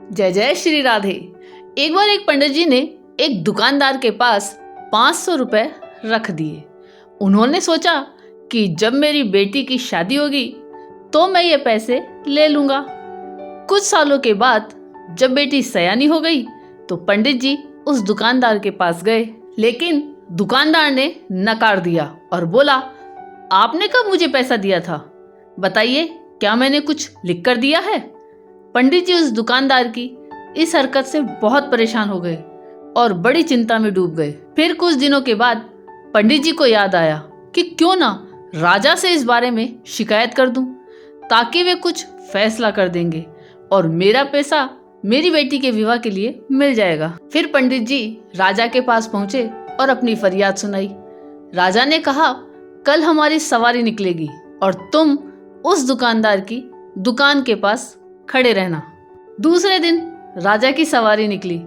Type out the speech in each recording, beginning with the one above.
जय जय श्री राधे। एक बार एक पंडित जी ने एक दुकानदार के पास 500 रुपए रख दिए। उन्होंने सोचा कि जब मेरी बेटी की शादी होगी तो मैं ये पैसे ले लूँगा। कुछ सालों के बाद जब बेटी सयानी हो गई तो पंडित जी उस दुकानदार के पास गए, लेकिन दुकानदार ने नकार दिया और बोला, आपने कब मुझे पैसा दिया था? बताइए, क्या मैंने कुछ लिख कर दिया है? पंडित जी उस दुकानदार की इस हरकत से बहुत परेशान हो गए और बड़ी चिंता में डूब गए। फिर कुछ दिनों के बाद पंडित जी को याद आया कि क्यों ना राजा से इस बारे में शिकायत कर दूं, ताकि वे कुछ फैसला कर देंगे और मेरा पैसा मेरी बेटी के विवाह के लिए मिल जाएगा। फिर पंडित जी राजा के पास पहुंचे और अपनी फरियाद सुनाई। राजा ने कहा, कल हमारी सवारी निकलेगी और तुम उस दुकानदार की दुकान के पास खड़े रहना। दूसरे दिन राजा की सवारी निकली।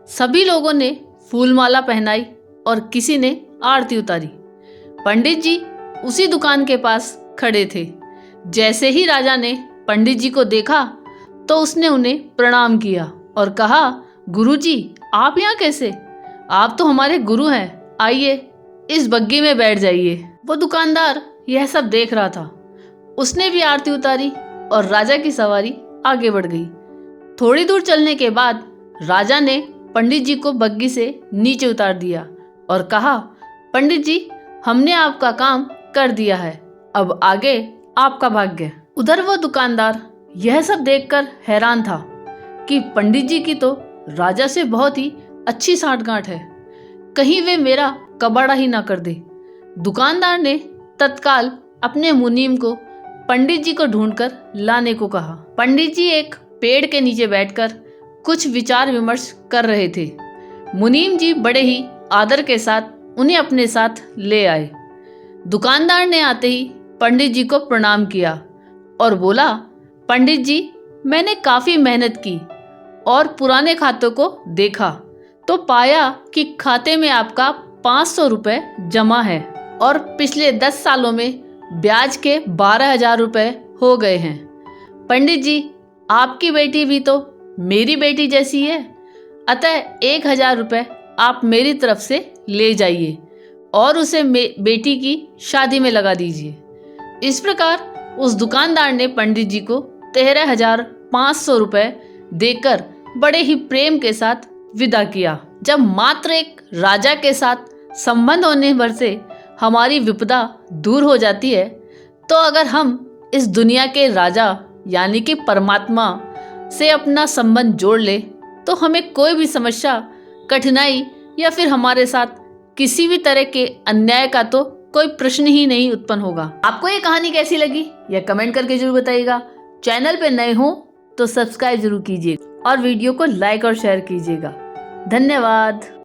सभी लोगों ने फूलमाला पहनाई और किसी ने आरती उतारी। पंडित जी उसी दुकान के पास खड़े थे। जैसे ही राजा ने पंडित जी को देखा तो उसने उन्हें प्रणाम किया और कहा, गुरुजी, आप यहाँ कैसे? आप तो हमारे गुरु हैं, आइए इस बग्गी में बैठ जाइए। वो दुकानदार यह सब देख रहा था। उसने भी आरती उतारी और राजा की सवारी आगे बढ़ गई। थोड़ी दूर चलने के बाद राजा ने पंडित जी को बग्गी से नीचे उतार दिया और कहा, पंडित जी, हमने आपका काम कर दिया है, अब आगे आपका भाग्य। उधर वो दुकानदार यह सब देखकर हैरान था कि पंडित जी की तो राजा से बहुत ही अच्छी सांठगांठ है, कहीं वे मेरा कबाड़ा ही ना कर दे। दुकानदार ने तत्काल अपने मुनीम को पंडित जी को ढूंढकर लाने को कहा। पंडित जी एक पेड़ के नीचे बैठकर कुछ विचार विमर्श कर रहे थे। मुनीम जी बड़े ही आदर के साथ उन्हें अपने साथ ले आए। दुकानदार ने आते ही पंडित जी को प्रणाम किया और बोला, पंडित जी, मैंने काफ़ी मेहनत की और पुराने खातों को देखा तो पाया कि खाते में आपका 500 रुपये जमा है और पिछले 10 सालों में ब्याज के 12,000 रुपये हो गए हैं। पंडित जी, आपकी बेटी भी तो मेरी बेटी जैसी है, अतः 1,000 रुपये आप मेरी तरफ से ले जाइए और उसे बेटी की शादी में लगा दीजिए। इस प्रकार उस दुकानदार ने पंडित जी को 13,500 रुपये देकर बड़े ही प्रेम के साथ विदा किया। जब मात्र एक राजा के साथ संबंध होने भर से हमारी विपदा दूर हो जाती है, तो अगर हम इस दुनिया के राजा यानी कि परमात्मा से अपना संबंध जोड़ ले तो हमें कोई भी समस्या, कठिनाई या फिर हमारे साथ किसी भी तरह के अन्याय का तो कोई प्रश्न ही नहीं उत्पन्न होगा। आपको ये कहानी कैसी लगी यह कमेंट करके जरूर बताइएगा। चैनल पे नए हो तो सब्सक्राइब जरूर कीजिए और वीडियो को लाइक और शेयर कीजिएगा। धन्यवाद।